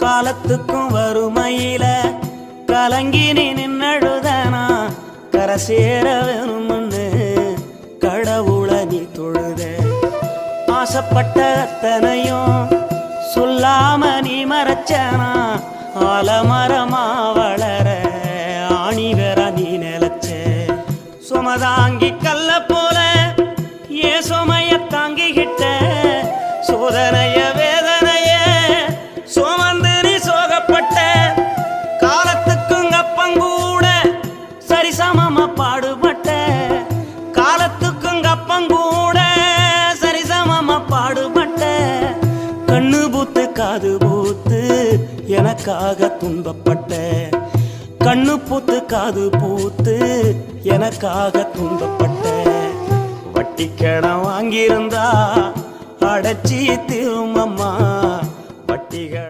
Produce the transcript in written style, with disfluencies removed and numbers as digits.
காலத்துக்கும் வறுமையில கலங்கி நீ நின்னழுதனா கரை சேர வேணும்னு கடவுளை நீ தொழுத. ஆசைப்பட்ட அத்தனையும் சொல்லாம நீ மறைச்சனா ஆலமரமா வளர ஆணி வேற நீ நிலச்ச. சுமதாங்கி கல்ல போல ஏ சுமைய தாங்கிக்கிட்ட சோதனைய வேதனைய சுமந்து நீ சோகப்பட்ட. காலத்துக்கும் அப்பங்கூட சரிசமமா பாடுபட்ட. காலத்துக்கும் அப்பங்கூட சரிசமமா பாடுபட்ட. கண்ணு பூத்து காது பூத்து எனக்காக துன்பப்பட்ட. கண்ணு பூத்து காது பூத்து எனக்காக துன்பப்பட்ட. வட்டி கடன் வாங்கியிருந்தா அடைச்சி திரும்பம்மா வட்டிகள்